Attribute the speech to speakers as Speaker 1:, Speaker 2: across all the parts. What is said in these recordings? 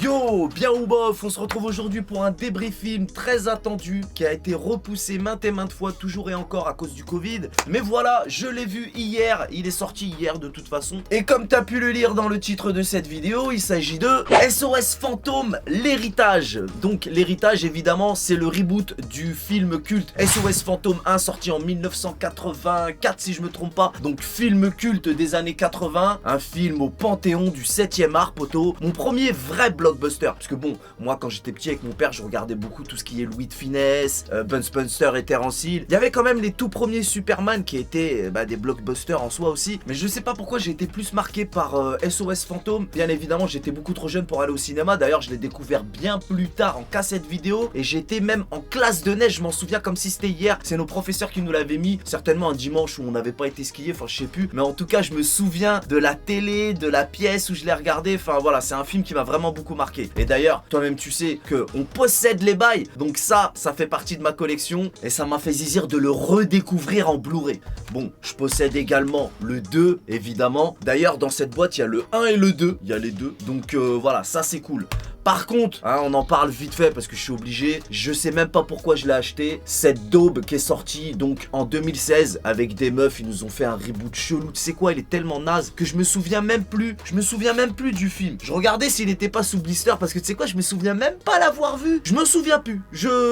Speaker 1: Yo, bien ou bof, on se retrouve aujourd'hui pour un débrief film très attendu qui a été repoussé maintes et maintes fois, toujours et encore à cause du Covid. Mais voilà, je l'ai vu hier, il est sorti hier de toute façon. Et comme t'as pu le lire dans le titre de cette vidéo, il s'agit de SOS Fantôme, l'héritage. Donc l'héritage évidemment c'est le reboot du film culte SOS Fantôme 1 sorti en 1984 si je me trompe pas. Donc film culte des années 80, un film au panthéon du 7e art poto. Mon premier vrai blockbuster, parce que bon, moi quand j'étais petit avec mon père je regardais beaucoup tout ce qui est Louis de Funès, Bud Spencer et Terence Hill. Il y avait quand même les tout premiers Superman qui étaient des blockbusters en soi aussi, mais je sais pas pourquoi j'ai été plus marqué par SOS Fantôme. Bien évidemment j'étais beaucoup trop jeune pour aller au cinéma, d'ailleurs je l'ai découvert bien plus tard en cassette vidéo et j'étais même en classe de neige, je m'en souviens comme si c'était hier. C'est nos professeurs qui nous l'avaient mis, certainement un dimanche où on n'avait pas été skier, enfin je sais plus, mais en tout cas je me souviens de la télé, de la pièce où je l'ai regardé, enfin voilà, c'est un film qui m'a vraiment beaucoup marqué. Et d'ailleurs, toi-même tu sais que on possède les bails, donc ça fait partie de ma collection et ça m'a fait zizir de le redécouvrir en Blu-ray. Bon, je possède également le 2 évidemment. D'ailleurs, dans cette boîte, il y a le 1 et le 2, il y a les deux. Donc voilà, ça c'est cool. Par contre, on en parle vite fait parce que je suis obligé. Je sais même pas pourquoi je l'ai acheté. Cette daube qui est sortie donc en 2016 avec des meufs, ils nous ont fait un reboot chelou. Tu sais quoi, il est tellement naze que je me souviens même plus. Je me souviens même plus du film. Je regardais s'il était pas sous blister parce que tu sais quoi, je me souviens même pas l'avoir vu. Je me souviens plus.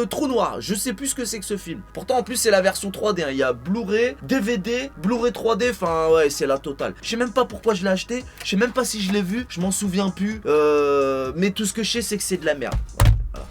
Speaker 1: Trou noir. Je sais plus ce que c'est que ce film. Pourtant en plus c'est la version 3D. Il y a Blu-ray, DVD, Blu-ray 3D. Enfin ouais, c'est la totale. Je sais même pas pourquoi je l'ai acheté. Je sais même pas si je l'ai vu. Je m'en souviens plus. Mais tout ce que je sais c'est que c'est de la merde.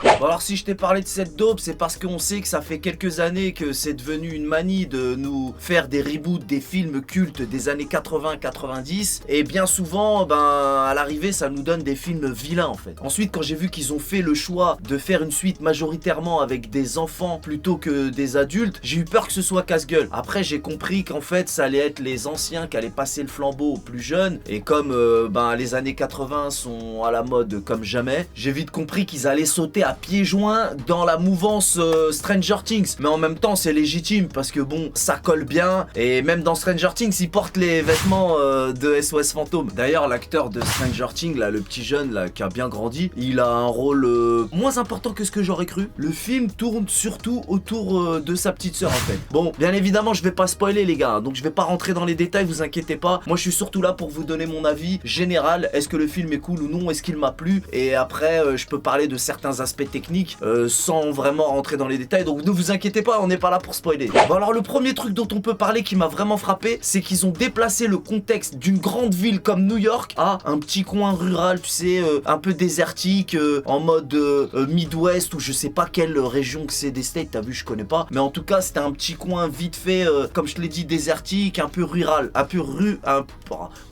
Speaker 1: Bon alors si je t'ai parlé de cette daube, c'est parce qu'on sait que ça fait quelques années que c'est devenu une manie de nous faire des reboots des films cultes des années 80-90 et bien souvent, à l'arrivée ça nous donne des films vilains en fait. Ensuite quand j'ai vu qu'ils ont fait le choix de faire une suite majoritairement avec des enfants plutôt que des adultes, j'ai eu peur que ce soit casse-gueule. Après j'ai compris qu'en fait ça allait être les anciens qui allaient passer le flambeau aux plus jeunes et comme les années 80 sont à la mode comme jamais, j'ai vite compris qu'ils allaient sauter à pieds joints dans la mouvance Stranger Things. Mais en même temps c'est légitime parce que bon ça colle bien et même dans Stranger Things ils portent les vêtements de SOS Fantôme. D'ailleurs l'acteur de Stranger Things là, le petit jeune là qui a bien grandi, il a un rôle moins important que ce que j'aurais cru. Le film tourne surtout autour de sa petite sœur en fait. Bon bien évidemment je vais pas spoiler les gars, donc je vais pas rentrer dans les détails, vous inquiétez pas. Moi je suis surtout là pour vous donner mon avis général. Est-ce que le film est cool ou non, est-ce qu'il m'a plu, et après je peux parler de certains aspects techniques sans vraiment rentrer dans les détails, donc ne vous inquiétez pas, on n'est pas là pour spoiler. Bon alors le premier truc dont on peut parler qui m'a vraiment frappé, c'est qu'ils ont déplacé le contexte d'une grande ville comme New York à un petit coin rural, tu sais, un peu désertique, en mode Midwest, ou je sais pas quelle région que c'est des States, t'as vu, je connais pas, mais en tout cas c'était un petit coin vite fait, comme je te l'ai dit, désertique, un peu rural,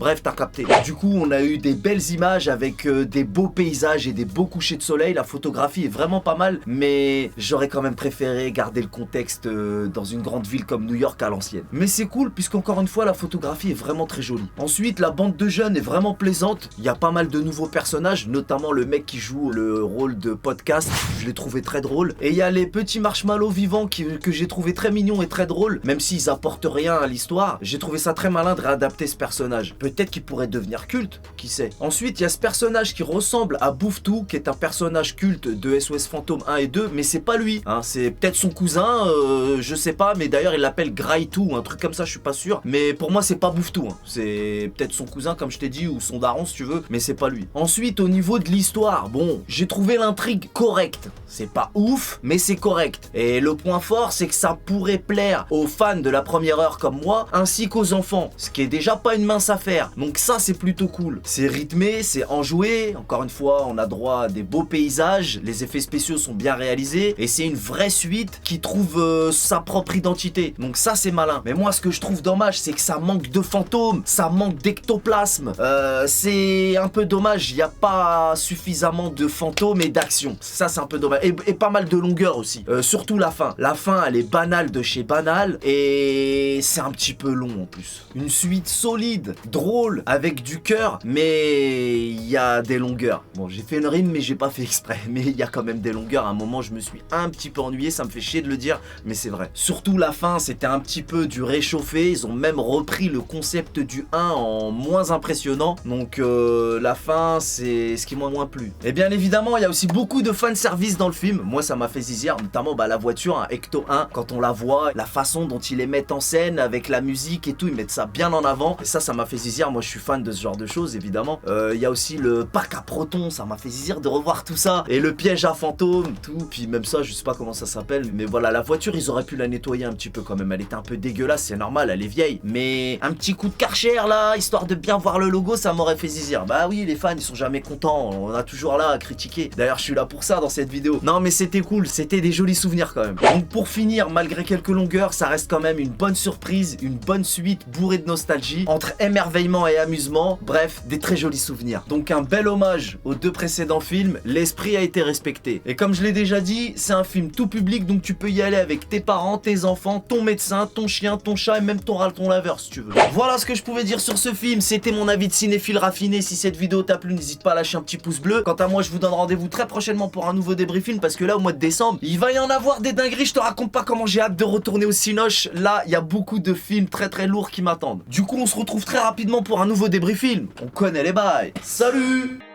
Speaker 1: bref t'as capté. Du coup on a eu des belles images avec des beaux paysages et des beaux couchers de soleil, la photographie est vraiment pas mal, mais j'aurais quand même préféré garder le contexte dans une grande ville comme New York à l'ancienne. Mais c'est cool puisqu'encore une fois la photographie est vraiment très jolie. Ensuite la bande de jeunes est vraiment plaisante, il y a pas mal de nouveaux personnages, notamment le mec qui joue le rôle de podcast, je l'ai trouvé très drôle, et il y a les petits marshmallows vivants que j'ai trouvé très mignons et très drôles, même s'ils apportent rien à l'histoire. J'ai trouvé ça très malin de réadapter ce personnage, peut-être qu'il pourrait devenir culte, qui sait. Ensuite il y a ce personnage qui ressemble à Bouffetou, qui est un personnage culte de SOS Fantôme 1 et 2, mais c'est pas lui, hein, c'est peut-être son cousin, je sais pas, mais d'ailleurs il l'appelle Graitou, un truc comme ça, je suis pas sûr, mais pour moi c'est pas Bouffetou, hein. C'est peut-être son cousin comme je t'ai dit, ou son daron si tu veux, mais c'est pas lui. Ensuite au niveau de l'histoire, bon, j'ai trouvé l'intrigue correcte, c'est pas ouf, mais c'est correct, et le point fort c'est que ça pourrait plaire aux fans de la première heure comme moi, ainsi qu'aux enfants, ce qui est déjà pas une mince affaire, donc ça c'est plutôt cool. C'est rythmé, c'est enjoué, encore une fois on a droit à des beaux paysages, les effets spéciaux sont bien réalisés et c'est une vraie suite qui trouve sa propre identité, donc ça c'est malin. Mais moi ce que je trouve dommage c'est que ça manque de fantômes, ça manque d'ectoplasme, c'est un peu dommage, il n'y a pas suffisamment de fantômes et d'action, ça c'est un peu dommage, et pas mal de longueur aussi, surtout la fin elle est banale de chez banale et c'est un petit peu long en plus. Une suite solide, drôle, avec du cœur, mais il y a des longueurs. Bon j'ai fait une rime mais j'ai pas fait exprès, mais il y a quand même des longueurs. À un moment, je me suis un petit peu ennuyé, ça me fait chier de le dire, mais c'est vrai. Surtout la fin, c'était un petit peu du réchauffé. Ils ont même repris le concept du 1 en moins impressionnant. Donc la fin, c'est ce qui m'a moins plu. Et bien évidemment, il y a aussi beaucoup de fanservice dans le film. Moi, ça m'a fait zizir, notamment la voiture, un Ecto 1. Quand on la voit, la façon dont ils les mettent en scène avec la musique et tout, ils mettent ça bien en avant. Et ça m'a fait zizir. Moi, je suis fan de ce genre de choses, évidemment. Il y a aussi le parc à protons, ça m'a fait zizir de revoir tout ça. Et le piège à fantômes, tout. Puis même ça, je sais pas comment ça s'appelle. Mais voilà, la voiture, ils auraient pu la nettoyer un petit peu quand même. Elle était un peu dégueulasse, c'est normal, elle est vieille. Mais un petit coup de Karcher là, histoire de bien voir le logo, ça m'aurait fait zizir. Bah oui, les fans, ils sont jamais contents. On a toujours là à critiquer. D'ailleurs, je suis là pour ça dans cette vidéo. Non, mais c'était cool, c'était des jolis souvenirs quand même. Donc pour finir, malgré quelques longueurs, ça reste quand même une bonne surprise, une bonne suite bourrée de nostalgie, entre émerveillement et amusement. Bref, des très jolis souvenirs. Donc un bel hommage aux deux précédents films, l'esprit a été respecté. Et comme je l'ai déjà dit, c'est un film tout public, donc tu peux y aller avec tes parents, tes enfants, ton médecin, ton chien, ton chat et même ton râleton laveur si tu veux. Voilà ce que je pouvais dire sur ce film, c'était mon avis de cinéphile raffiné. Si cette vidéo t'a plu, n'hésite pas à lâcher un petit pouce bleu. Quant à moi, je vous donne rendez-vous très prochainement pour un nouveau débriefing, parce que là au mois de décembre, il va y en avoir des dingueries, je te raconte pas comment j'ai hâte de retourner au Cinoche. Là, il y a beaucoup de films très lourds qui m'attendent. Du coup, on se retrouve très rapidement pour un nouveau débriefing. On connaît les bails. Salut!